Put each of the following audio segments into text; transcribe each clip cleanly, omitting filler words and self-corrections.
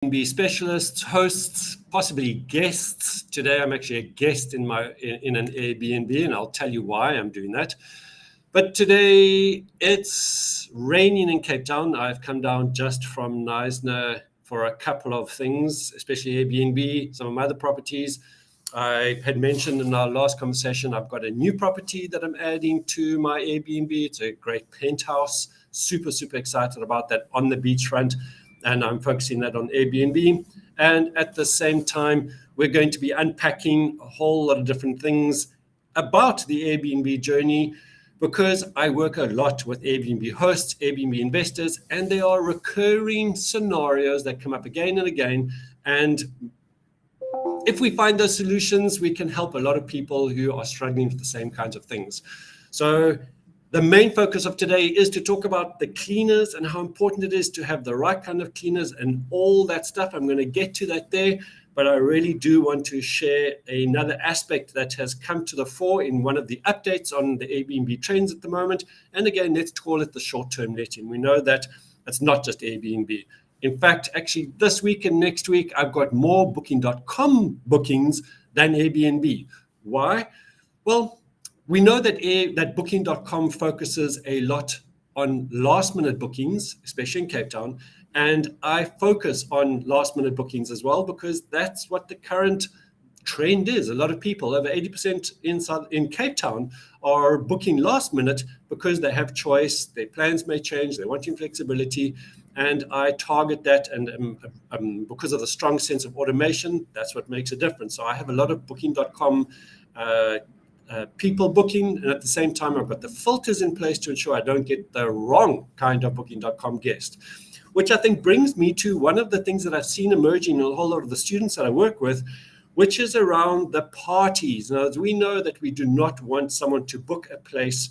Airbnb specialists, hosts, possibly guests. Today I'm actually a guest in an Airbnb, and I'll tell you why I'm doing that. But today it's raining in Cape Town. I've come down just from Knysna for a couple of things, especially Airbnb, some of my other properties. I had mentioned in our last conversation, I've got a new property that I'm adding to my Airbnb. It's a great penthouse. Super, super excited about that on the beachfront. And I'm focusing that on Airbnb. And at the same time, we're going to be unpacking a whole lot of different things about the Airbnb journey, because I work a lot with Airbnb hosts, Airbnb investors, and there are recurring scenarios that come up again and again. And if we find those solutions, we can help a lot of people who are struggling with the same kinds of things. So the main focus of today is to talk about the cleaners and how important it is to have the right kind of cleaners and all that stuff. I'm going to get to that there, but I really do want to share another aspect that has come to the fore in one of the updates on the Airbnb trends at the moment. And again, let's call it the short-term letting. We know that it's not just Airbnb. In fact, actually this week and next week, I've got more Booking.com bookings than Airbnb. Why? Well, we know that Booking.com focuses a lot on last minute bookings, especially in Cape Town. And I focus on last minute bookings as well, because that's what the current trend is. A lot of people, over 80% in Cape Town, are booking last minute because they have choice. Their plans may change. They're wanting flexibility. And I target that, and because of the strong sense of automation, that's what makes a difference. So I have a lot of Booking.com people booking, and at the same time, I've got the filters in place to ensure I don't get the wrong kind of Booking.com guest, which I think brings me to one of the things that I've seen emerging in a whole lot of the students that I work with, which is around the parties. Now, as we know that we do not want someone to book a place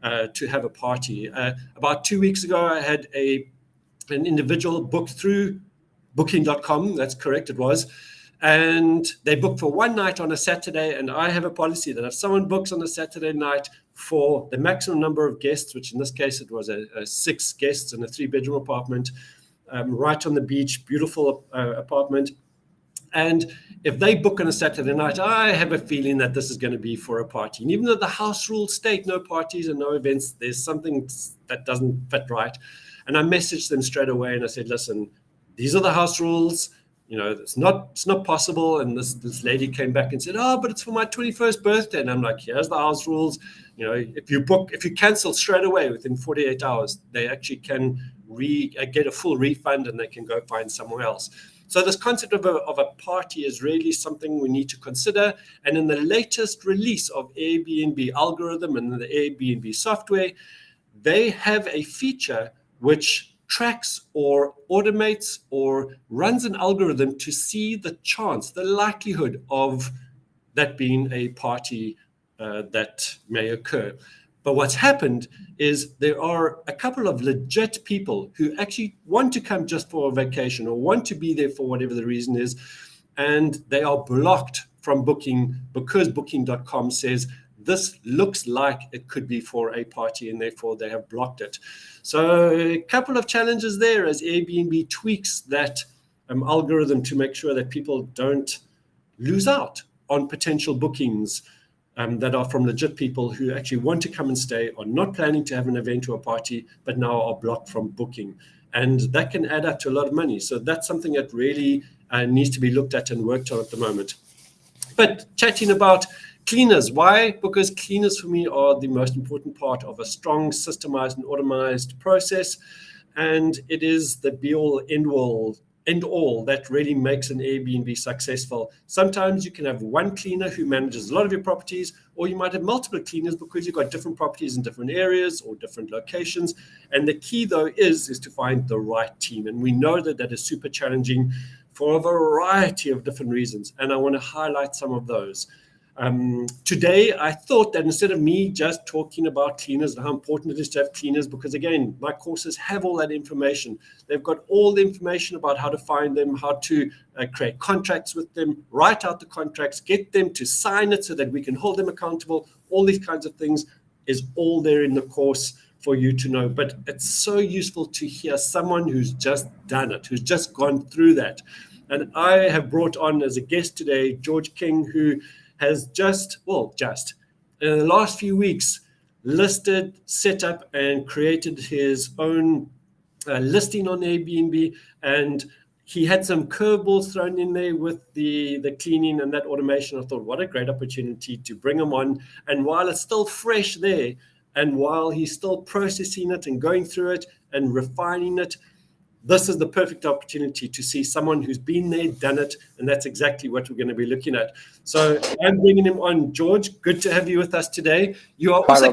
to have a party. About 2 weeks ago, I had an individual booked through Booking.com. That's correct, it was. And they booked for one night on a Saturday. And I have a policy that if someone books on a Saturday night for the maximum number of guests, which in this case it was a 6 guests in a 3-bedroom apartment, right on the beach, beautiful apartment. And if they book on a Saturday night, I have a feeling that this is going to be for a party. And even though the house rules state no parties and no events, there's something that doesn't fit right. And I messaged them straight away and I said, listen, these are the house rules. You know, it's not possible. And this lady came back and said, oh, but it's for my 21st birthday. And I'm like, here's the house rules. You know, if you cancel straight away within 48 hours, they actually can get a full refund and they can go find somewhere else. So this concept of a party is really something we need to consider. And in the latest release of Airbnb algorithm and the Airbnb software, they have a feature which tracks or automates or runs an algorithm to see the chance, the likelihood of that being a party that may occur. But what's happened is there are a couple of legit people who actually want to come just for a vacation or want to be there for whatever the reason is, and they are blocked from booking because Booking.com says this looks like it could be for a party, and therefore they have blocked it. So a couple of challenges there as Airbnb tweaks that algorithm to make sure that people don't lose out on potential bookings that are from legit people who actually want to come and stay, are not planning to have an event or a party, but now are blocked from booking. And that can add up to a lot of money. So that's something that really needs to be looked at and worked on at the moment. But chatting about cleaners, why? Because cleaners for me are the most important part of a strong, systemized and automated process. And it is the be-all, end-all that really makes an Airbnb successful. Sometimes you can have one cleaner who manages a lot of your properties, or you might have multiple cleaners because you've got different properties in different areas or different locations. And the key, though, is to find the right team. And we know that is super challenging for a variety of different reasons. And I want to highlight some of those. Today, I thought that instead of me just talking about cleaners and how important it is to have cleaners, because again, my courses have all that information. They've got all the information about how to find them, how to create contracts with them, write out the contracts, get them to sign it so that we can hold them accountable. All these kinds of things is all there in the course for you to know, but it's so useful to hear someone who's just done it, who's just gone through that. And I have brought on as a guest today George King, who has just in the last few weeks listed, set up, and created his own listing on Airbnb. And he had some curveballs thrown in there with the cleaning and that automation. I thought, what a great opportunity to bring him on. And while it's still fresh there, and while he's still processing it and going through it and refining it, this is the perfect opportunity to see someone who's been there, done it, and that's exactly what we're going to be looking at. So I'm bringing him on. George, good to have you with us today. You are also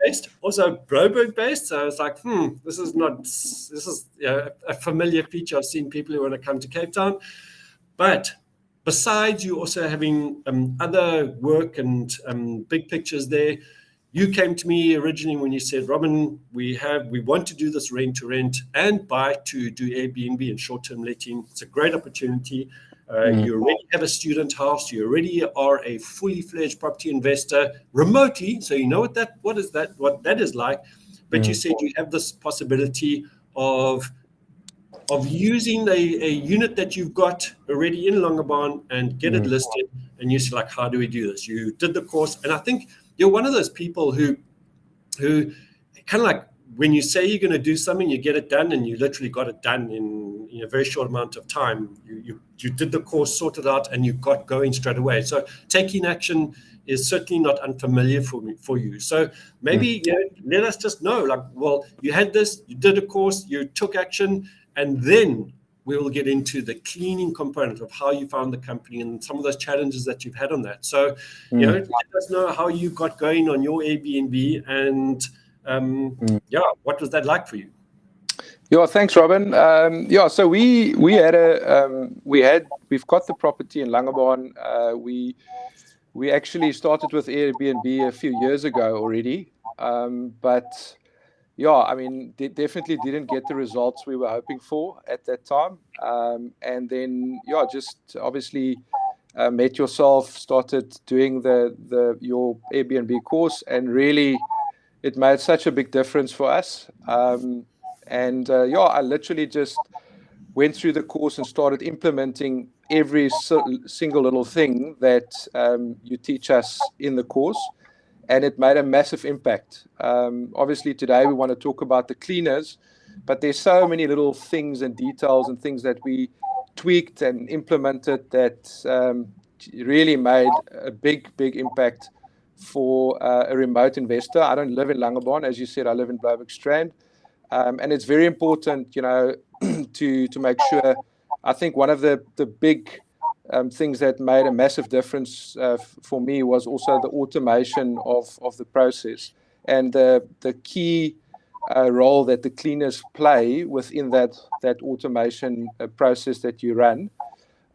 based, also Broberg based. So I was like, this is a familiar feature. I've seen people who want to come to Cape Town. But besides you also having other work and big pictures there, you came to me originally when you said, Robin, we want to do this rent to rent and buy to do Airbnb and short-term letting. It's a great opportunity. You already have a student house. You already are a fully fledged property investor remotely. So you know what that is like. But you said you have this possibility of using a unit that you've got already in Langebaan and get it listed. And you said, like, how do we do this? You did the course. And I think you're one of those people who kind of like, when you say you're going to do something, you get it done, and you literally got it done in a very short amount of time. You did the course, sorted out, and you got going straight away. So taking action is certainly not unfamiliar for you. So maybe let us just know, like, well, you had this, you did a course, you took action, and then we will get into the cleaning component of how you found the company and some of those challenges that you've had on that. So, let us know how you got going on your Airbnb, and what was that like for you? Yeah, thanks, Robin. So we've got the property in Langebaan. We actually started with Airbnb a few years ago already, but I mean, definitely didn't get the results we were hoping for at that time. And then, just obviously met yourself, started doing your Airbnb course, and really, it made such a big difference for us. I literally just went through the course and started implementing every single little thing that you teach us in the course. And it made a massive impact. Obviously, today we want to talk about the cleaners, but there's so many little things and details and things that we tweaked and implemented that really made a big impact for a remote investor. I don't live in Langebaan, as you said. I live in Bloubergstrand, and it's very important, to make sure. I think one of the big things that made a massive difference for me was also the automation of the process, and the key role that the cleaners play within that automation process that you run.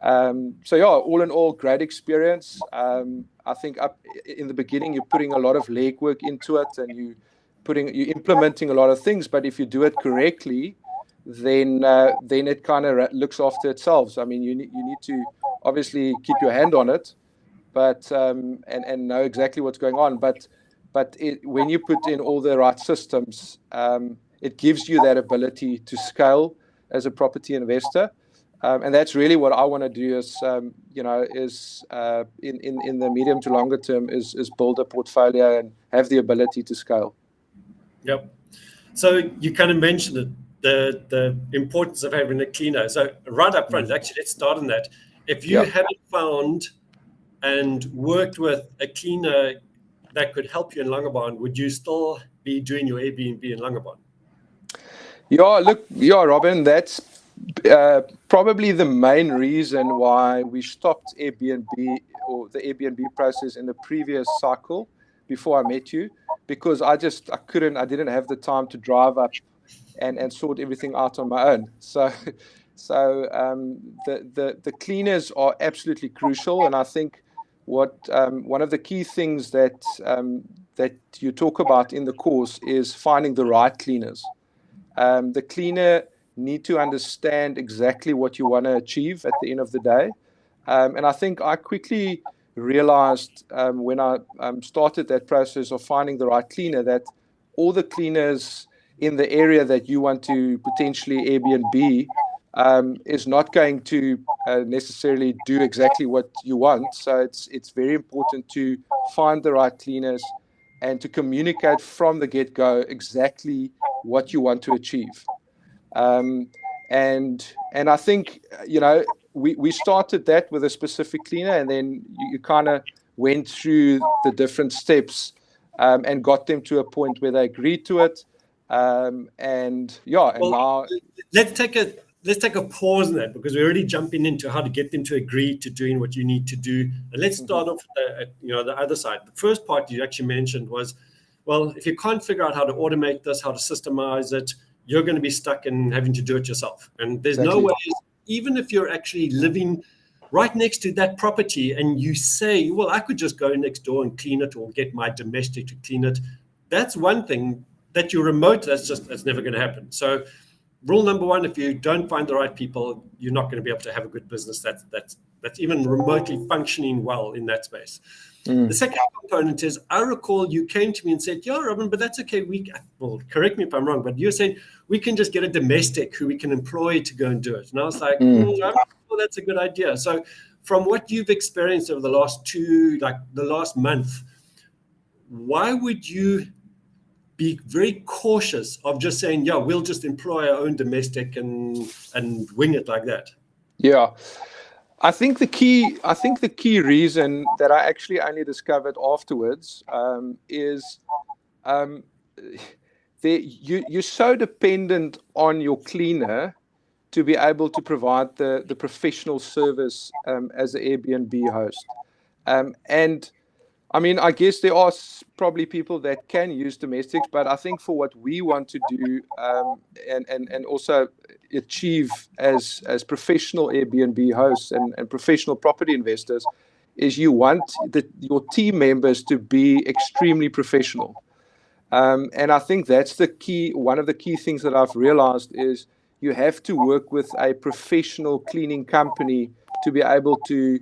All in all, great experience. I think up in the beginning, you're putting a lot of legwork into it, and you're implementing a lot of things. But if you do it correctly, then it kind of looks after itself. So, I mean, you need to obviously keep your hand on it, but and know exactly what's going on. But when you put in all the right systems, it gives you that ability to scale as a property investor. And that's really what I want to do is in the medium to longer term is build a portfolio and have the ability to scale. Yep. So you kind of mentioned it, the importance of having a cleaner. So right up front, actually, let's start on that. If you hadn't found and worked with a cleaner that could help you in Langebaan, would you still be doing your Airbnb in Langebaan? Robin, that's probably the main reason why we stopped Airbnb or the Airbnb process in the previous cycle before I met you, because I didn't have the time to drive up and sort everything out on my own. So the cleaners are absolutely crucial, and I think one of the key things that you talk about in the course is finding the right cleaners. The cleaner need to understand exactly what you want to achieve at the end of the day, and I think I quickly realized when I started that process of finding the right cleaner that all the cleaners in the area that you want to potentially Airbnb is not going to necessarily do exactly what you want. So it's very important to find the right cleaners and to communicate from the get-go exactly what you want to achieve. And I think, we started that with a specific cleaner, and then you kind of went through the different steps and got them to a point where they agreed to it. Now let's take a pause in that, because we're already jumping into how to get them to agree to doing what you need to do. And let's start off the other side. The first part you actually mentioned was, well, if you can't figure out how to automate this, how to systemize it, you're going to be stuck in having to do it yourself. And there's no way, even if you're actually living right next to that property and you say, well, I could just go next door and clean it, or get my domestic to clean it. That's one thing. That you're remote, that's never going to happen. So rule number one, if you don't find the right people, you're not going to be able to have a good business that's even remotely functioning well in that space. The second component is, I recall you came to me and said, yeah, Robin, but that's okay. Well, correct me if I'm wrong, but you're saying we can just get a domestic who we can employ to go and do it. And I was like, I'm not sure that's a good idea. So from what you've experienced over the last month, why would you be very cautious of just saying, yeah, we'll just employ our own domestic and wing it like that? Yeah. I think the key reason that I actually only discovered afterwards is you're so dependent on your cleaner to be able to provide the professional service as an Airbnb host. And I mean, I guess there are probably people that can use domestics, but I think for what we want to do and also achieve as professional Airbnb hosts and professional property investors, is you want your team members to be extremely professional. And I think that's the key. One of the key things that I've realized is you have to work with a professional cleaning company to be able to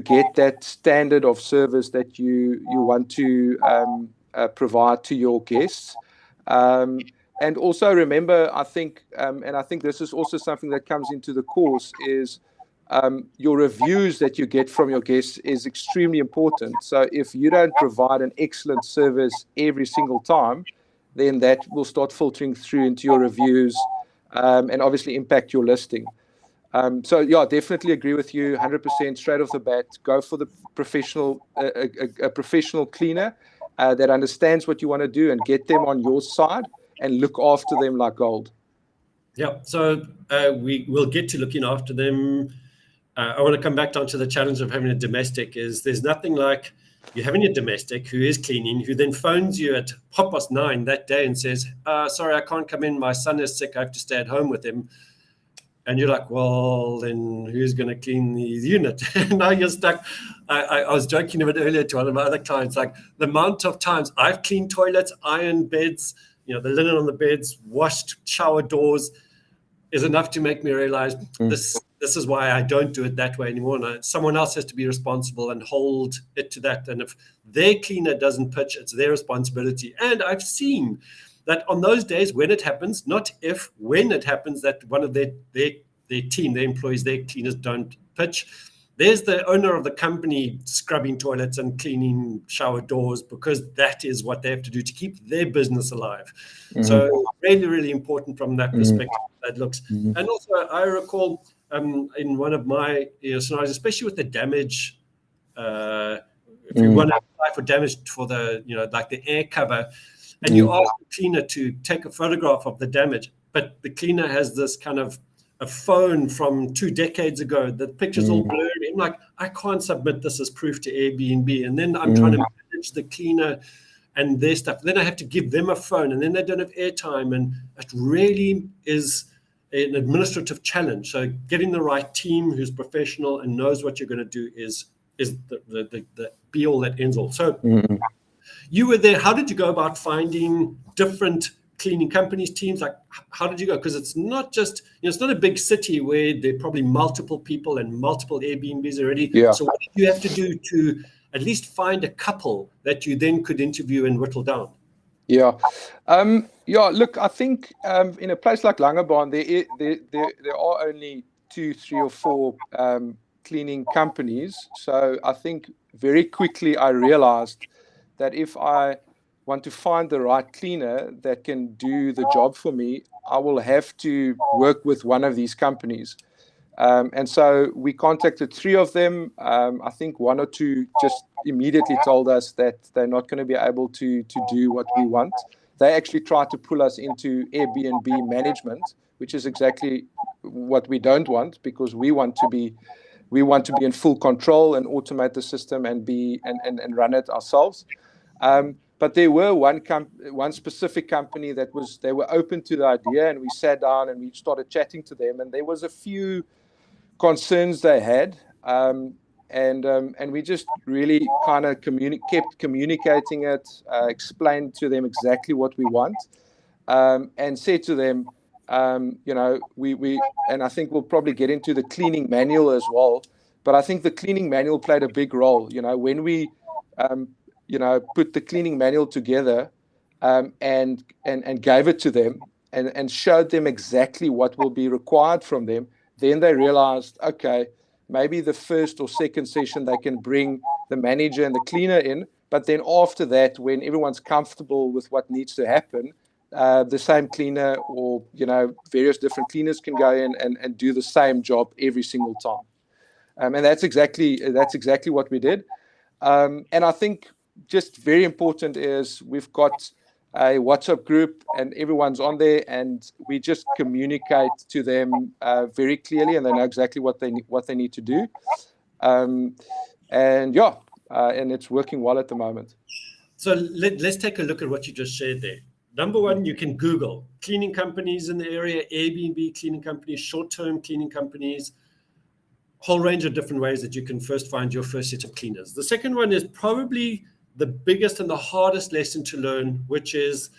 get that standard of service that you want to provide to your guests. And also remember, I think this is also something that comes into the course, is your reviews that you get from your guests is extremely important. So if you don't provide an excellent service every single time, then that will start filtering through into your reviews and obviously impact your listing. So yeah, definitely agree with you 100% straight off the bat. Go for the professional, a professional cleaner that understands what you want to do, and get them on your side and look after them like gold. Yeah, so we will get to looking after them. I want to come back down to the challenge of having a domestic. Is there's nothing like you having a domestic who is cleaning, who then phones you at 9:30 that day and says, sorry, I can't come in. My son is sick. I have to stay at home with him. And you're like, well, then who's going to clean the unit? Now you're stuck. I was joking a bit earlier to one of my other clients, like the amount of times I've cleaned toilets, ironed beds, the linen on the beds, washed shower doors is enough to make me realize this is why I don't do it that way anymore. And someone else has to be responsible and hold it to that. And if their cleaner doesn't pitch, it's their responsibility. And I've seen that on those days when it happens, not if, when it happens, that one of their team, their employees, their cleaners don't pitch, there's the owner of the company scrubbing toilets and cleaning shower doors, because that is what they have to do to keep their business alive. So really, really important from that perspective, that looks. And also I recall in one of my scenarios, especially with the damage, if you want to apply for damage for the, like the air cover, and you ask the cleaner to take a photograph of the damage, but the cleaner has this kind of a phone from 2 decades ago. The picture's all blurry. I'm like, I can't submit this as proof to Airbnb. And then I'm trying to manage the cleaner and their stuff. Then I have to give them a phone, and then they don't have airtime. And it really is an administrative challenge. So getting the right team who's professional and knows what you're going to do is the be all that ends all. So you were there. How did you go about finding different cleaning companies, teams? Like, how did you go? Because it's not just, it's not a big city where there are probably multiple people and multiple Airbnbs already. Yeah. So what did you have to do to at least find a couple that you then could interview and whittle down? Yeah. Look, I think in a place like Langebaan, there are only 2, 3, or 4 cleaning companies. So I think very quickly I realized that if I want to find the right cleaner that can do the job for me, I will have to work with one of these companies. And so we contacted 3 of them. I think 1 or 2 just immediately told us that they're not going to be able to do what we want. They actually tried to pull us into Airbnb management, which is exactly what we don't want, because we want to be in full control and automate the system and run it ourselves. But there were one specific company they were open to the idea, and we sat down and we started chatting to them, and there was a few concerns they had, and we just really kind of kept communicating it, explained to them exactly what we want, and said to them, and I think we'll probably get into the cleaning manual as well, but I think the cleaning manual played a big role. When we put the cleaning manual together, and gave it to them, and showed them exactly what will be required from them, then they realized, okay, maybe the first or second session they can bring the manager and the cleaner in, but then after that, when everyone's comfortable with what needs to happen, the same cleaner or various different cleaners can go in and do the same job every single time. And that's exactly what we did. And I think just very important is we've got a WhatsApp group, and everyone's on there, and we just communicate to them very clearly, and they know exactly what they need to do. And it's working well at the moment. So let's take a look at what you just shared there. Number 1, you can Google cleaning companies in the area, Airbnb cleaning companies, short-term cleaning companies, whole range of different ways that you can first find your first set of cleaners. The second one is probably the biggest and the hardest lesson to learn, which is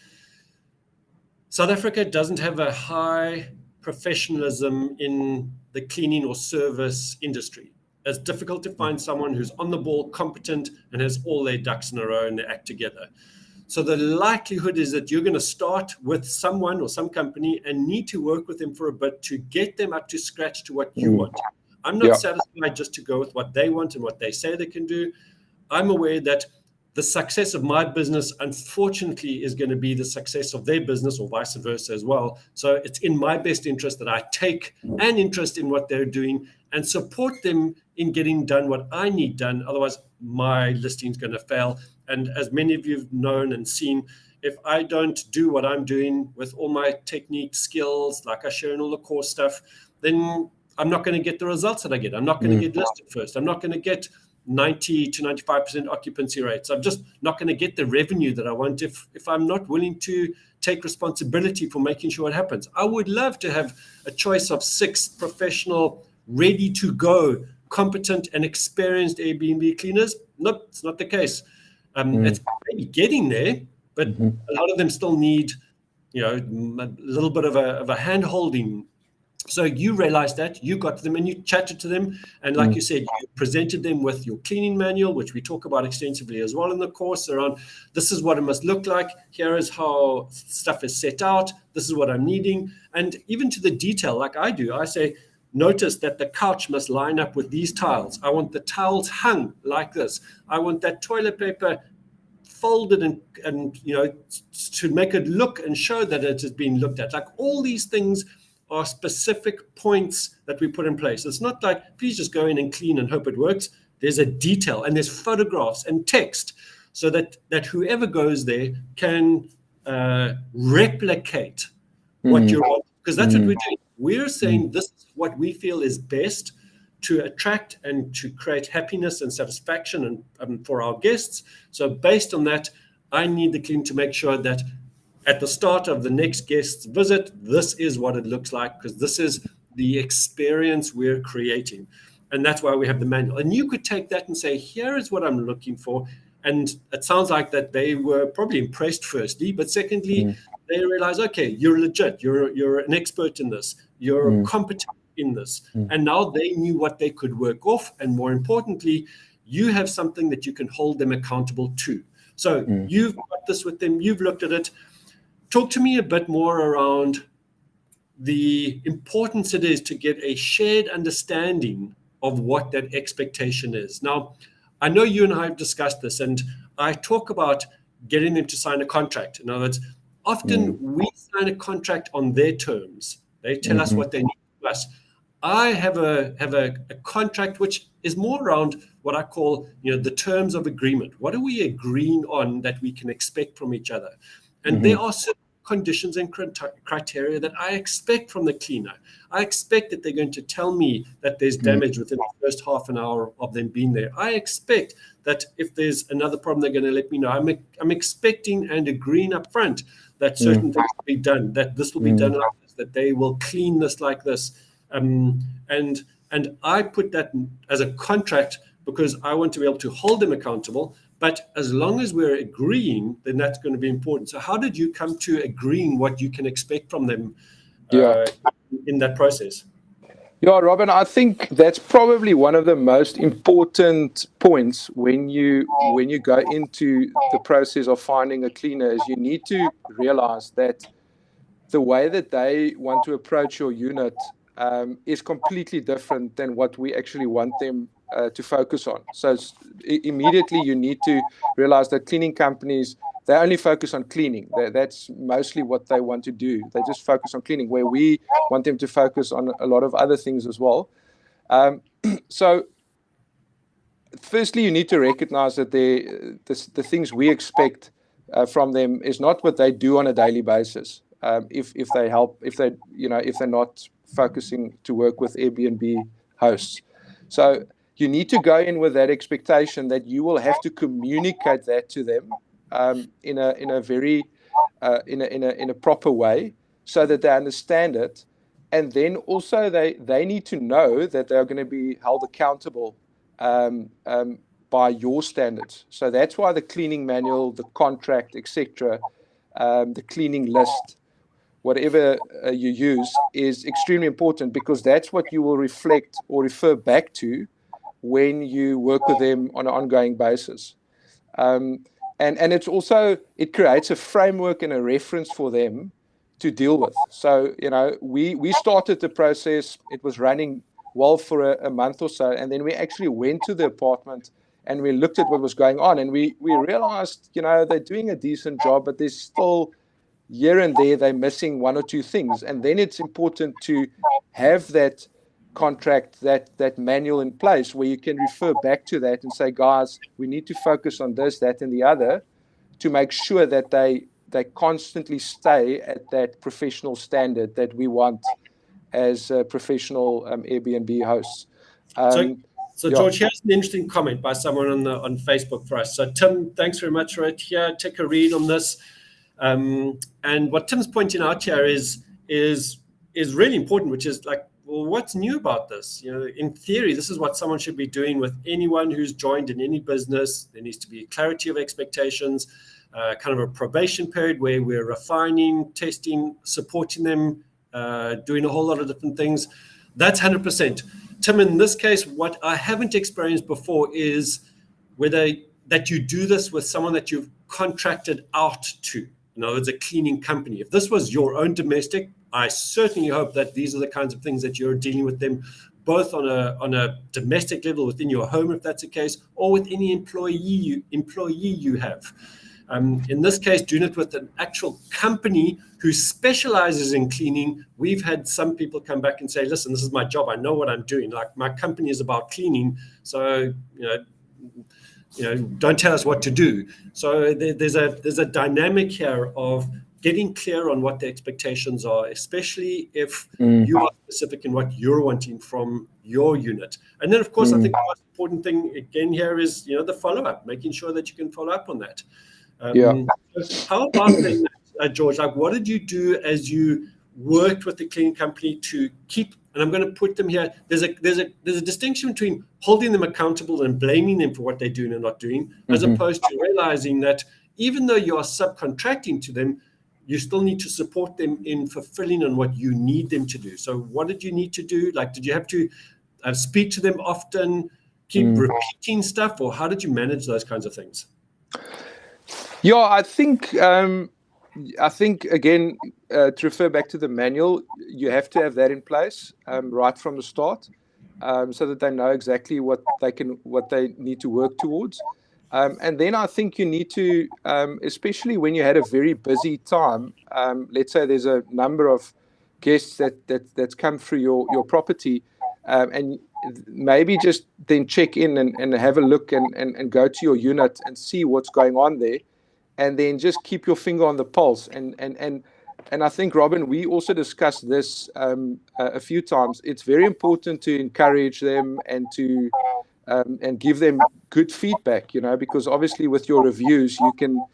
South Africa doesn't have a high professionalism in the cleaning or service industry. It's difficult to find someone who's on the ball, competent, and has all their ducks in a row and they act together. So the likelihood is that you're going to start with someone or some company and need to work with them for a bit to get them up to scratch to what you want. I'm not satisfied just to go with what they want and what they say they can do. I'm aware that the success of my business, unfortunately, is going to be the success of their business, or vice versa as well. So it's in my best interest that I take an interest in what they're doing and support them in getting done what I need done. Otherwise, my listing is going to fail. And as many of you have known and seen, if I don't do what I'm doing with all my technique skills, like I share in all the core stuff, then I'm not going to get the results that I get. I'm not going to get listed first. I'm not going to get 90 to 95% occupancy rates. I'm just not going to get the revenue that I want if I'm not willing to take responsibility for making sure it happens. I would love to have a choice of 6 professional, ready to go, competent and experienced Airbnb cleaners. Nope, it's not the case. It's maybe getting there, but a lot of them still need, a little bit of a hand holding. So you realized that, you got to them and you chatted to them. And like you said, you presented them with your cleaning manual, which we talk about extensively as well in the course, around this is what it must look like. Here is how stuff is set out. This is what I'm needing. And even to the detail, like I do, I say, notice that the couch must line up with these tiles. I want the towels hung like this. I want that toilet paper folded and to make it look and show that it has been looked at. Like all these things are specific points that we put in place. It's not like, please just go in and clean and hope it works. There's a detail and there's photographs and text so that whoever goes there can replicate what you're on. Because that's what we're doing. We're saying this is what we feel is best to attract and to create happiness and satisfaction and for our guests. So based on that, I need the clean to make sure that at the start of the next guest's visit, this is what it looks like, because this is the experience we're creating. And that's why we have the manual. And you could take that and say, here is what I'm looking for. And it sounds like that they were probably impressed firstly, but secondly, they realize, okay, you're legit. You're an expert in this. You're competent in this. And now they knew what they could work off. And more importantly, you have something that you can hold them accountable to. So you've got this with them, you've looked at it. Talk to me a bit more around the importance it is to get a shared understanding of what that expectation is. Now, I know you and I have discussed this, and I talk about getting them to sign a contract. In other words, often we sign a contract on their terms. They tell us what they need from us. I have a contract which is more around what I call, the terms of agreement. What are we agreeing on that we can expect from each other? And there are certain conditions and criteria that I expect from the cleaner. I expect that they're going to tell me that there's damage within the first half an hour of them being there. I expect that if there's another problem, they're going to let me know. I'm expecting and agreeing up front that certain things will be done, that this will be done like this, that they will clean this like this. And I put that as a contract because I want to be able to hold them accountable. But as long as we're agreeing, then that's going to be important. So how did you come to agreeing what you can expect from them in that process? Yeah, Robin, I think that's probably one of the most important points when you go into the process of finding a cleaner is you need to realize that the way that they want to approach your unit is completely different than what we actually want them to focus on. So immediately you need to realize that cleaning companies, they only focus on cleaning. That's mostly what they want to do. They just focus on cleaning, where we want them to focus on a lot of other things as well. So firstly, you need to recognize that the things we expect from them is not what they do on a daily basis. If they're not focusing to work with Airbnb hosts. So you need to go in with that expectation that you will have to communicate that to them in a proper way so that they understand it. And then also they need to know that they're going to be held accountable by your standards. So that's why the cleaning manual, the contract, etc., the cleaning list, whatever you use, is extremely important, because that's what you will reflect or refer back to when you work with them on an ongoing basis. And it creates a framework and a reference for them to deal with. So, we started the process. It was running well for a month or so, and then we actually went to the apartment and we looked at what was going on, and we realized, they're doing a decent job, but there's still here and there they're missing one or two things. And then it's important to have that contract, that manual in place where you can refer back to that and say, guys, we need to focus on this, that, and the other to make sure that they constantly stay at that professional standard that we want as professional Airbnb hosts. So George, here's an interesting comment by someone on Facebook for us. So Tim, thanks very much for it. Here, take a read on this. And what Tim's pointing out here is really important, which is like, well, what's new about this? In theory, this is what someone should be doing with anyone who's joined in any business. There needs to be clarity of expectations, kind of a probation period where we're refining, testing, supporting them, doing a whole lot of different things. That's 100%. Tim, in this case, what I haven't experienced before is that you do this with someone that you've contracted out to. It's a cleaning company. If this was your own domestic, I certainly hope that these are the kinds of things that you're dealing with them, both on a domestic level within your home, if that's the case, or with any employee you have. In this case, doing it with an actual company who specializes in cleaning. We've had some people come back and say, listen, this is my job. I know what I'm doing. Like, my company is about cleaning. So, don't tell us what to do. So there's a dynamic here of getting clear on what the expectations are, especially if you are specific in what you're wanting from your unit. And then, of course, I think the most important thing again here is, the follow-up, making sure that you can follow up on that. So how about then, George, like, what did you do as you worked with the cleaning company to keep, and I'm going to put them here, there's a distinction between holding them accountable and blaming them for what they're doing and not doing, as opposed to realizing that even though you are subcontracting to them, you still need to support them in fulfilling on what you need them to do. So what did you need to do? Like, did you have to speak to them often, keep repeating stuff, or how did you manage those kinds of things? Yeah, I think again, to refer back to the manual, you have to have that in place right from the start, so that they know exactly what they need to work towards. And then I think you need to, especially when you had a very busy time. Let's say there's a number of guests that's come through your property, and maybe just then check in and have a look and go to your unit and see what's going on there, and then just keep your finger on the pulse. And I think, Robin, we also discussed this a few times. It's very important to encourage them and to and give them good feedback, because obviously with your reviews, you can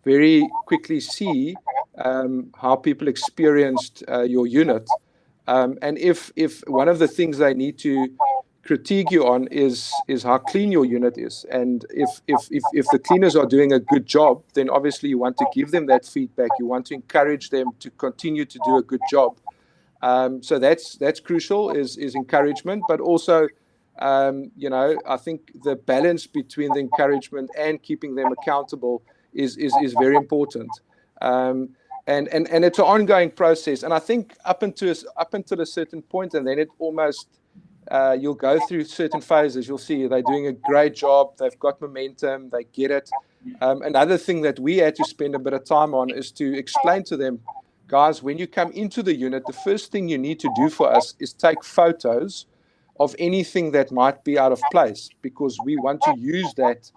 very quickly see how people experienced your unit. And if one of the things they need to critique you on is how clean your unit is, and if the cleaners are doing a good job, then obviously you want to give them that feedback. You want to encourage them to continue to do a good job. So that's crucial, is encouragement, but also I think the balance between the encouragement and keeping them accountable is very important. And it's an ongoing process. And I think up until a certain point, and then it almost you'll go through certain phases. You'll see they're doing a great job. They've got momentum. They get it. Another thing that we had to spend a bit of time on is to explain to them, guys, when you come into the unit, the first thing you need to do for us is take photos of anything that might be out of place, because we want to use that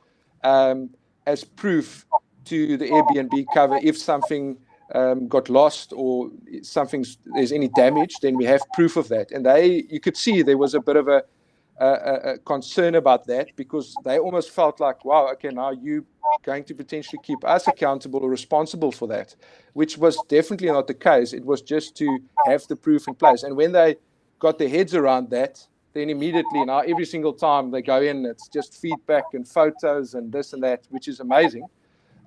as proof to the Airbnb cover. If something got lost or there's any damage, then we have proof of that. And you could see there was a bit of a concern about that, because they almost felt like, wow, okay, now you going to potentially keep us accountable or responsible for that, which was definitely not the case. It was just to have the proof in place. And when they got their heads around that, then immediately, now every single time they go in, it's just feedback and photos and this and that, which is amazing.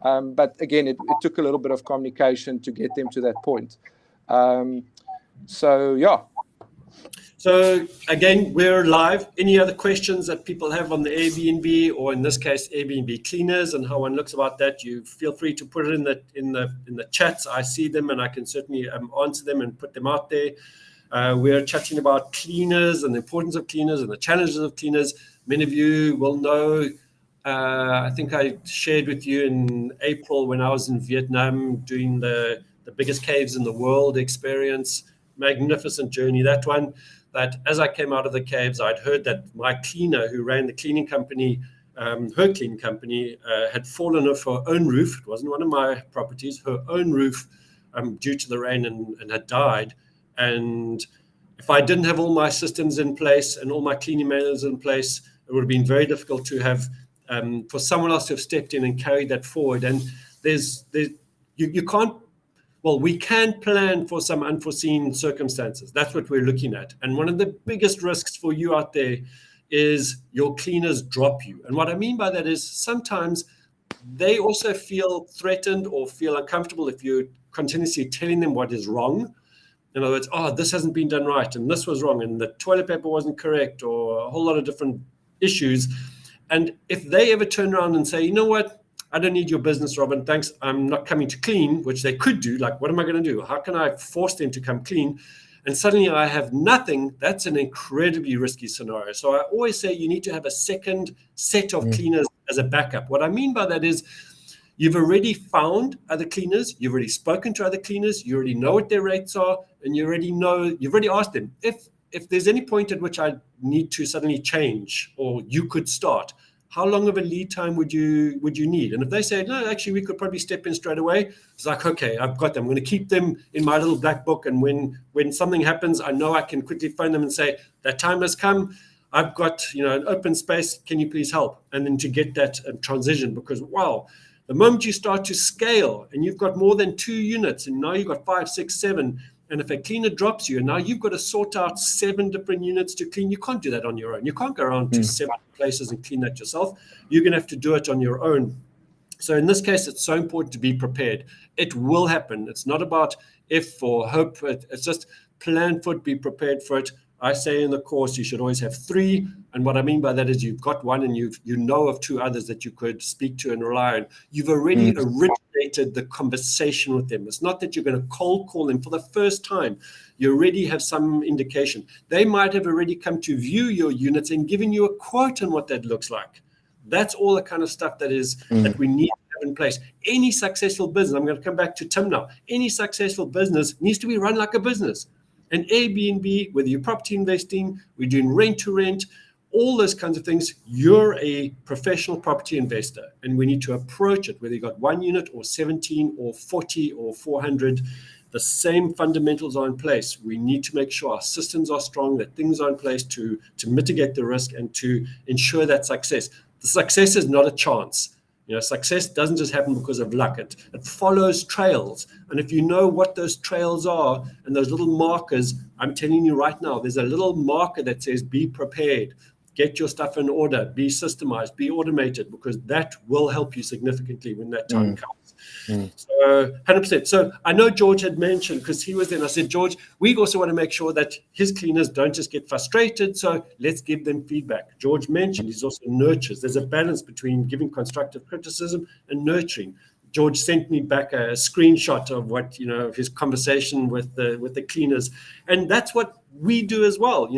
But again, it took a little bit of communication to get them to that point. So, yeah. So again, we're live. Any other questions that people have on the Airbnb, or in this case, Airbnb cleaners, and how one looks about that, you feel free to put it in the chats. I see them, and I can certainly answer them and put them out there. We're chatting about cleaners and the importance of cleaners and the challenges of cleaners. Many of you will know, I think I shared with you in April when I was in Vietnam doing the biggest caves in the world experience. Magnificent journey, that one. That as I came out of the caves, I'd heard that my cleaner who ran the cleaning company, her cleaning company, had fallen off her own roof. It wasn't one of my properties, her own roof, due to the rain, and had died. And if I didn't have all my systems in place and all my cleaning manuals in place, it would have been very difficult to have, for someone else to have stepped in and carried that forward. And you can't, well, we can plan for some unforeseen circumstances. That's what we're looking at. And one of the biggest risks for you out there is your cleaners drop you. And what I mean by that is sometimes they also feel threatened or feel uncomfortable if you're continuously telling them what is wrong. In other words, oh, this hasn't been done right, and this was wrong, and the toilet paper wasn't correct, or a whole lot of different issues. And if they ever turn around and say, you know what, I don't need your business, Robin, thanks, I'm not coming to clean, which they could do, like, what am I going to do? How can I force them to come clean? And suddenly I have nothing. That's an incredibly risky scenario. So I always say you need to have a second set of cleaners as a backup. What I mean by that is, you've already found other cleaners, you've already spoken to other cleaners, you already know what their rates are, and you've already asked them, if there's any point at which I need to suddenly change, or you could start, how long of a lead time would you need? And if they say, no, actually, we could probably step in straight away, it's like, okay, I've got them. I'm going to keep them in my little black book. And when something happens, I know I can quickly phone them and say, that time has come. I've got an open space. Can you please help? And then to get that transition, because, wow, the moment you start to scale and you've got more than 2 units, and now you've got 5, 6, 7, and if a cleaner drops you, and now you've got to sort out 7 different units to clean, you can't do that on your own. You can't go around to 7 places and clean that yourself. You're going to have to do it on your own. So in this case, it's so important to be prepared. It will happen. It's not about if or hope. It's just plan for it, be prepared for it. I say in the course you should always have 3. And what I mean by that is you've got one and you know of 2 others that you could speak to and rely on. You've already originated the conversation with them. It's not that you're going to cold call them for the first time. You already have some indication. They might have already come to view your units and given you a quote on what that looks like. That's all the kind of stuff that we need to have in place. Any successful business, I'm going to come back to Tim now, any successful business needs to be run like a business. And Airbnb, whether you're property investing, we're doing rent to rent, all those kinds of things, you're a professional property investor. And we need to approach it, whether you've got 1 unit or 17 or 40 or 400, the same fundamentals are in place. We need to make sure our systems are strong, that things are in place to mitigate the risk and to ensure that success. The success is not a chance. Success doesn't just happen because of luck. It follows trails. And if you know what those trails are and those little markers, I'm telling you right now, there's a little marker that says, be prepared, get your stuff in order, be systemized, be automated, because that will help you significantly when that time comes. So 100%. So I know George had mentioned, because he was there, and I said, George, we also want to make sure that his cleaners don't just get frustrated. So let's give them feedback. George mentioned he's also nurtures. There's a balance between giving constructive criticism and nurturing. George sent me back a screenshot of what, his conversation with the cleaners. And that's what we do as well.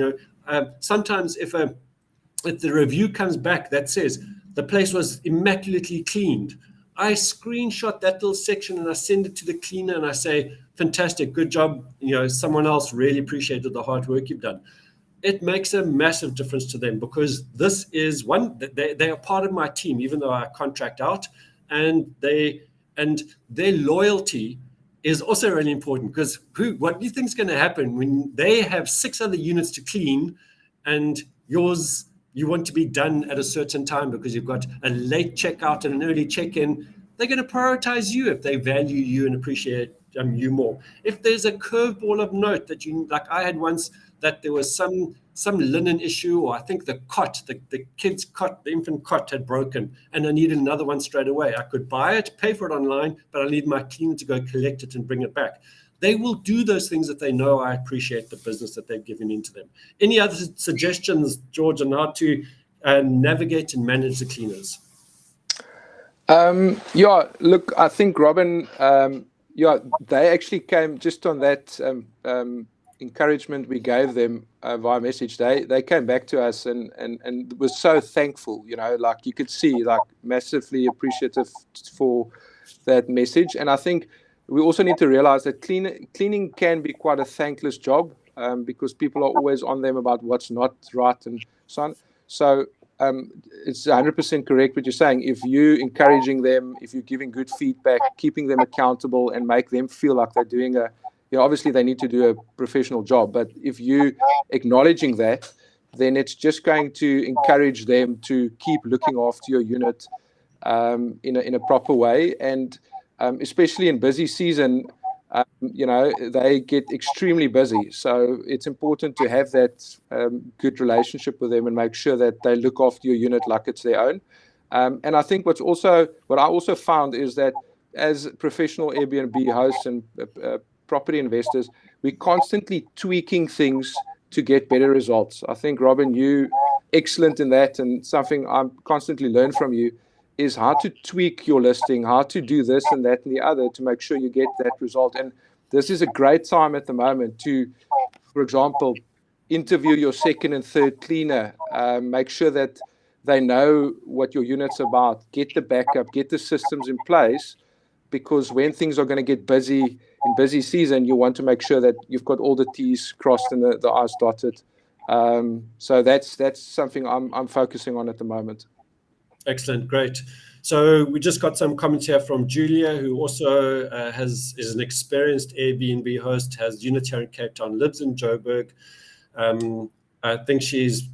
Sometimes if the review comes back that says the place was immaculately cleaned, I screenshot that little section and I send it to the cleaner and I say, fantastic, good job. Someone else really appreciated the hard work you've done. It makes a massive difference to them, because this is one, they are part of my team, even though I contract out, and their loyalty is also really important, because what do you think is going to happen when they have 6 other units to clean and yours, you want to be done at a certain time because you've got a late checkout and an early check-in? They're going to prioritize you if they value you and appreciate you more. If there's a curveball of note that like I had once, that there was some linen issue, or I think the cot, the kid's cot, the infant cot had broken, and I needed another one straight away. I could buy it, pay for it online, but I need my cleaner to go collect it and bring it back. They will do those things that they know I appreciate the business that they've given into them. Any other suggestions, George, on how to navigate and manage the cleaners? Look, I think Robin, they actually came just on that encouragement we gave them via message. They came back to us and was so thankful, like you could see, like massively appreciative for that message. And I think we also need to realize that cleaning can be quite a thankless job, because people are always on them about what's not right and so on. So it's 100% correct what you're saying. If you're encouraging them, if you're giving good feedback, keeping them accountable and make them feel like they're doing obviously they need to do a professional job, but if you acknowledging that, then it's just going to encourage them to keep looking after your unit in a proper way. And especially in busy season, they get extremely busy. So it's important to have that good relationship with them and make sure that they look after your unit like it's their own. And I think what I also found is that as professional Airbnb hosts and property investors, we're constantly tweaking things to get better results. I think, Robin, you excellent in that, and something I'm constantly learn from you is how to tweak your listing, how to do this and that and the other to make sure you get that result. And this is a great time at the moment to, for example, interview your second and third cleaner, make sure that they know what your unit's about, get the backup, get the systems in place, because when things are going to get busy in busy season, you want to make sure that you've got all the T's crossed and the I's dotted. So that's something I'm focusing on at the moment. Excellent, great. So we just got some comments here from Julia, who also is an experienced Airbnb host, has units here in Cape Town, lives in Joburg. I think she's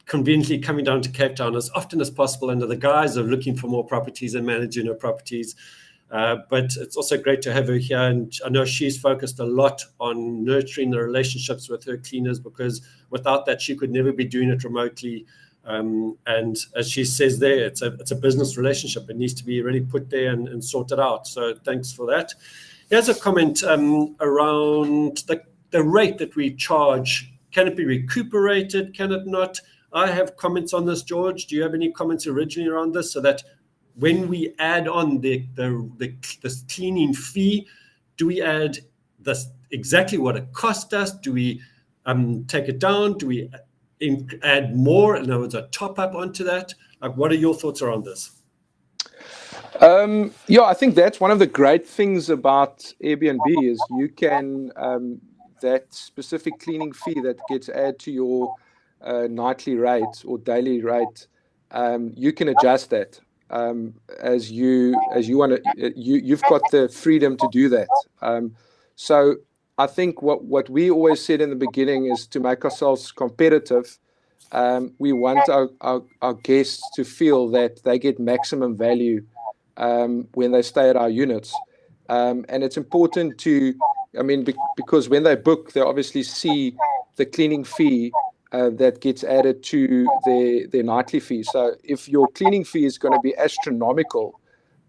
conveniently coming down to Cape Town as often as possible under the guise of looking for more properties and managing her properties. But it's also great to have her here. And I know she's focused a lot on nurturing the relationships with her cleaners, because without that, she could never be doing it remotely. And as she says there, it's a business relationship. It needs to be really put there and sorted out. So thanks for that. Here's a comment around the rate that we charge Can it be recuperated? Can it not? I have comments on this. George, do you have any comments originally around this? So that when we add on the cleaning fee, do we add this exactly what it cost us? Do we take it down? Do we add more? In other words, a top up onto that? Like, what are your thoughts around this? Yeah, I think that's one of the great things about Airbnb is you can, that specific cleaning fee that gets added to your nightly rate or daily rate, you can adjust that as you want to. You've got the freedom to do that. So I think what we always said in the beginning is to make ourselves competitive. We want our guests to feel that they get maximum value when they stay at our units. And it's important to, because when they book, they obviously see the cleaning fee that gets added to their nightly fee. So if your cleaning fee is going to be astronomical,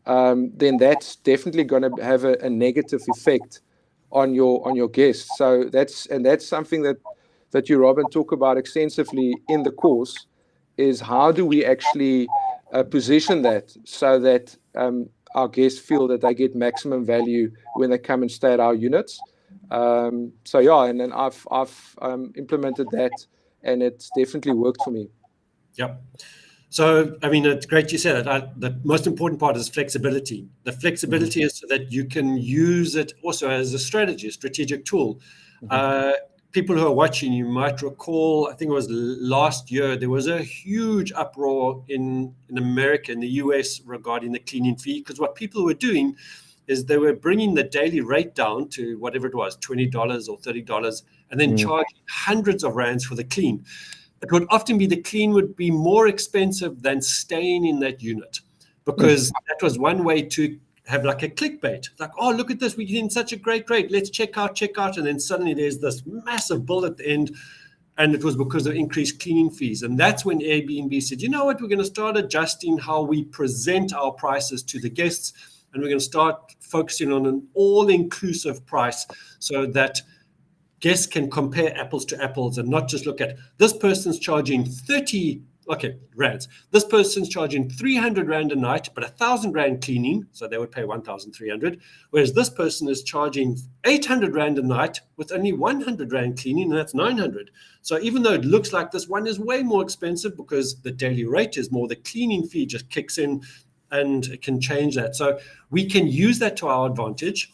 then that's definitely going to have a negative effect on your guests. So that's something that you, Robin, talk about extensively in the course, is how do we actually position that so that our guests feel that they get maximum value when they come and stay at our units. So yeah, and then I've implemented that, and it's definitely worked for me. Yep. So, it's great you said that. The most important part is flexibility. The flexibility is so that you can use it also as a strategic tool. People who are watching, you might recall, I think it was last year, there was a huge uproar in America, in the US, regarding the cleaning fee, because what people were doing is they were bringing the daily rate down to whatever it was, $20 or $30, and then charging hundreds of rands for the clean. It would often be the clean would be more expensive than staying in that unit, because that was one way to have like a clickbait, like, oh, look at this, we're getting such a great rate, let's check out, and then suddenly there's this massive bill at the end, and it was because of increased cleaning fees. And that's when Airbnb said, you know what, we're going to start adjusting how we present our prices to the guests, and we're going to start focusing on an all-inclusive price so that guests can compare apples to apples and not just look at this person's charging 30 rands. This person's charging 300 rand a night, but 1,000 rand cleaning, so they would pay 1,300. Whereas this person is charging 800 rand a night with only 100 rand cleaning, and that's 900. So even though it looks like this one is way more expensive because the daily rate is more, the cleaning fee just kicks in and it can change that. So we can use that to our advantage,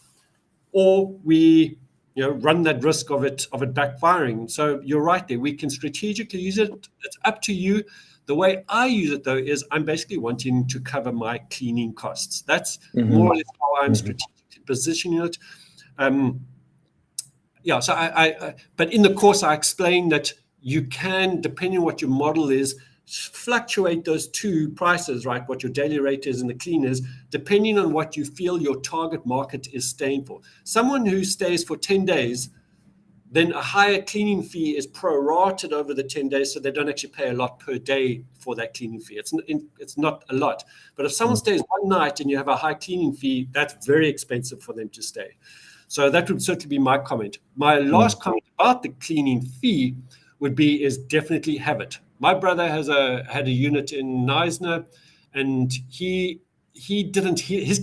or we run that risk of it backfiring. So you're right there. We can strategically use it. It's up to you. The way I use it, though, is I'm basically wanting to cover my cleaning costs. That's more or less how I'm strategically positioning it. So but in the course, I explain that you can, depending on what your model is, fluctuate those two prices, right? What your daily rate is and the clean is, depending on what you feel your target market is staying for. Someone who stays for 10 days, then a higher cleaning fee is prorated over the 10 days, so they don't actually pay a lot per day for that cleaning fee. It's not a lot. But if someone stays one night and you have a high cleaning fee, that's very expensive for them to stay. So that would certainly be my comment. My last comment about the cleaning fee is definitely have it. My brother had a unit in Neisner, and his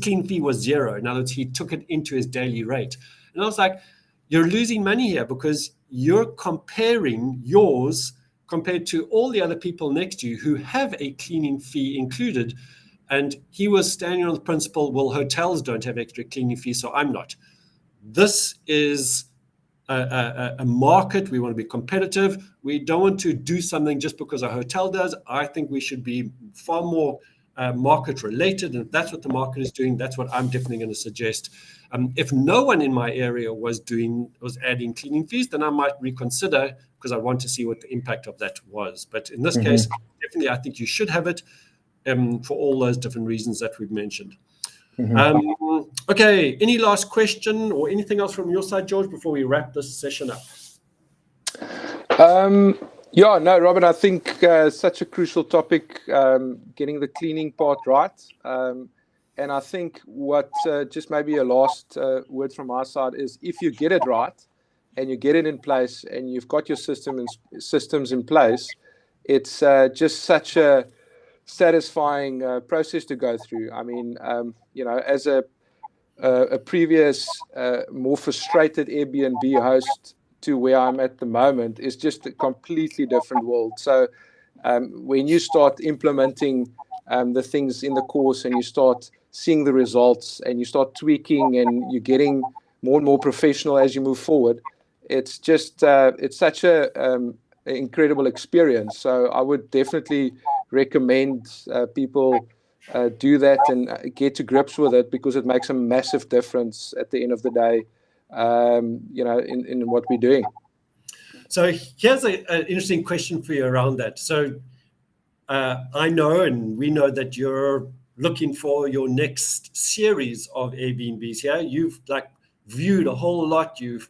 clean fee was zero. In other words, he took it into his daily rate. And I was like, you're losing money here because you're comparing yours compared to all the other people next to you who have a cleaning fee included. And he was standing on the principle, well, hotels don't have extra cleaning fees, so I'm not. This is a market. We want to be competitive. We don't want to do something just because a hotel does. I think we should be far more market related, and if that's what the market is doing, that's what I'm definitely going to suggest. If no one in my area was adding cleaning fees, then I might reconsider, because I want to see what the impact of that was. But in this case, definitely I think you should have it for all those different reasons that we've mentioned. Okay, any last question or anything else from your side, George, before we wrap this session up? Yeah, no, Robin, I think such a crucial topic, getting the cleaning part right. And I think what just maybe a last word from our side is, if you get it right, and you get it in place and you've got your systems in place, it's just such a satisfying process to go through. I mean, as a previous more frustrated Airbnb host to where I'm at the moment, is just a completely different world. So when you start implementing the things in the course and you start seeing the results and you start tweaking and you're getting more and more professional as you move forward, it's just it's such a incredible experience. So I would definitely recommend people do that and get to grips with it, because it makes a massive difference at the end of the day, in what we're doing. So here's an interesting question for you around that. So I know, and we know, that you're looking for your next series of Airbnbs here. You've viewed a whole lot. You've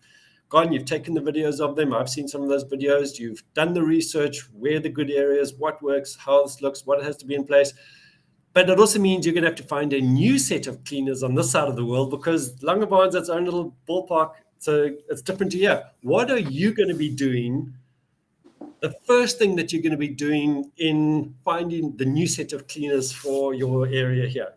taken the videos of them. I've seen some of those videos. You've done the research, where the good areas, what works, how this looks, what has to be in place. But it also means you're going to have to find a new set of cleaners on this side of the world, because Langebaan is its own little ballpark. So it's different to here. What are you going to be doing? The first thing that you're going to be doing in finding the new set of cleaners for your area here?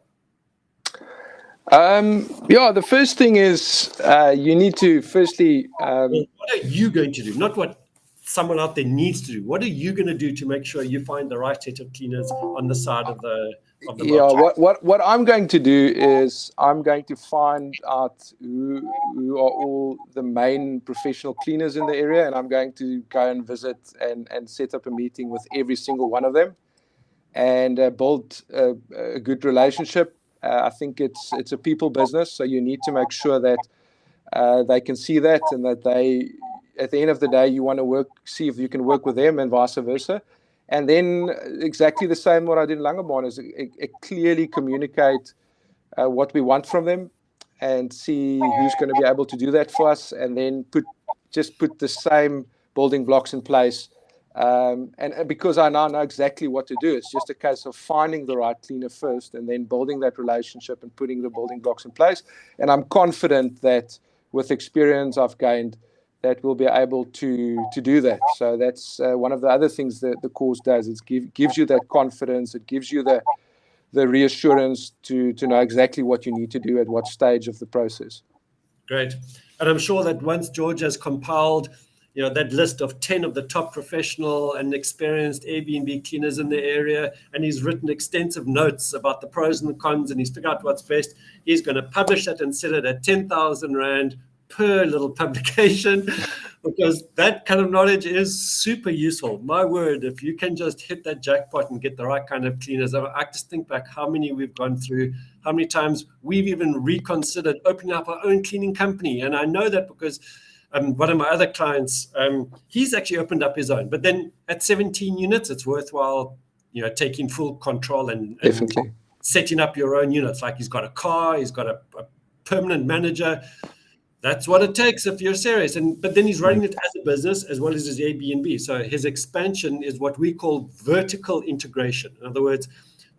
The first thing is you need to firstly. What are you going to do? Not what someone out there needs to do. What are you going to do to make sure you find the right set of cleaners on the side of the what I'm going to do is I'm going to find out who are all the main professional cleaners in the area, and I'm going to go and visit and set up a meeting with every single one of them and build a good relationship. I think it's a people business, so you need to make sure that they can see that, and that they, at the end of the day, you want to see if you can work with them, and vice versa. And then exactly the same what I did in Langebaan is clearly communicate what we want from them and see who's going to be able to do that for us, and then put the same building blocks in place. And because I now know exactly what to do, it's just a case of finding the right cleaner first and then building that relationship and putting the building blocks in place. And I'm confident that with experience I've gained, that we'll be able to do that. So that's one of the other things that the course does. It gives you that confidence. It gives you the reassurance to know exactly what you need to do at what stage of the process. Great. And I'm sure that once George has compiled that list of 10 of the top professional and experienced Airbnb cleaners in the area, and he's written extensive notes about the pros and the cons, and he's figured out what's best, he's going to publish that and sell it at 10,000 Rand per little publication, because that kind of knowledge is super useful. My word, if you can just hit that jackpot and get the right kind of cleaners. I just think back how many we've gone through, how many times we've even reconsidered opening up our own cleaning company. And I know that because one of my other clients, he's actually opened up his own, but then at 17 units, it's worthwhile, taking full control and setting up your own units. Like, he's got a car, he's got a permanent manager. That's what it takes if you're serious. But then he's running it as a business as well as his Airbnb. So his expansion is what we call vertical integration. In other words,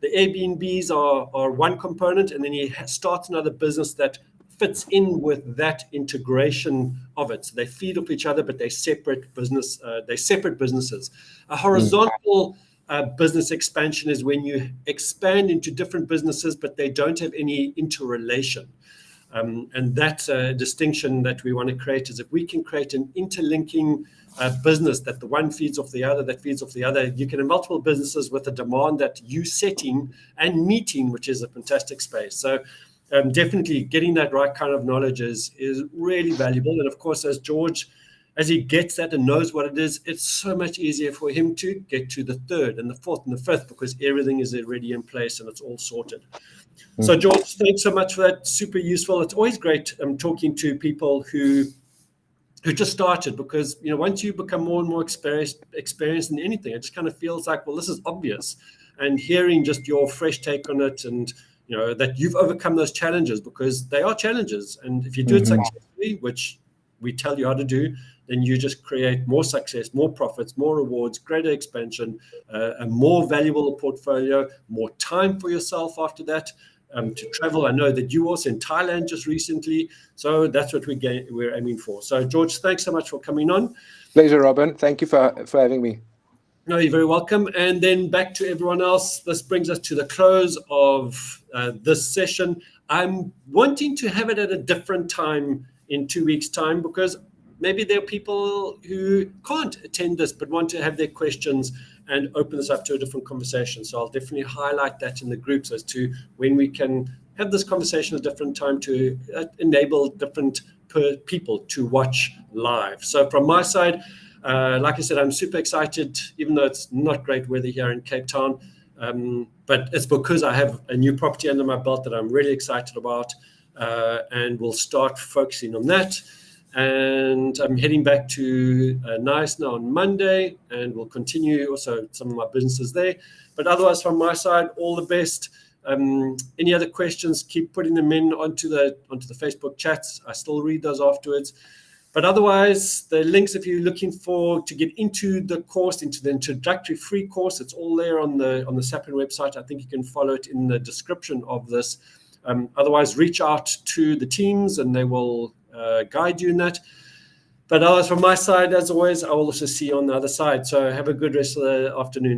the Airbnbs are one component, and then he starts another business that fits in with that integration of it. So they feed off each other, but they're separate businesses. A horizontal business expansion is when you expand into different businesses, but they don't have any interrelation. And that's a distinction that we want to create, is if we can create an interlinking business that the one feeds off the other, that feeds off the other, you can have multiple businesses with a demand that you setting and meeting, which is a fantastic space. So definitely getting that right kind of knowledge is really valuable. And of course, as George, as he gets that and knows what it is, it's so much easier for him to get to the third and the fourth and the fifth, because everything is already in place and it's all sorted. So George, thanks so much for that. Super useful. It's always great talking to people who just started, because once you become more and more experienced in anything, it just kind of feels like, well, this is obvious. And hearing just your fresh take on it, and that you've overcome those challenges, because they are challenges. And if you do it successfully, which we tell you how to do, then you just create more success, more profits, more rewards, greater expansion, a more valuable portfolio, more time for yourself after that. to travel. I know that you also in Thailand just recently, so that's what we're aiming for. So George, thanks so much for coming on. Pleasure, Robin. Thank you for having me. No, you're very welcome. And then back to everyone else. This brings us to the close of this session. I'm wanting to have it at a different time in 2 weeks' time, because maybe there are people who can't attend this but want to have their questions and open this up to a different conversation. So I'll definitely highlight that in the groups as to when we can have this conversation at a different time to enable different people to watch live. So from my side, like I said, I'm super excited, even though it's not great weather here in Cape Town. But it's because I have a new property under my belt that I'm really excited about, and we'll start focusing on that. And I'm heading back to Nice now on Monday, and we'll continue also some of my businesses there. But otherwise, from my side, all the best. Any other questions, keep putting them in onto the Facebook chats. I still read those afterwards. But otherwise, the links, if you're looking to get into the course, into the introductory free course, it's all there on the Sapien website. I think you can follow it in the description of this. Otherwise, reach out to the teams and they will guide you in that. But otherwise, from my side, as always, I will also see you on the other side. So have a good rest of the afternoon.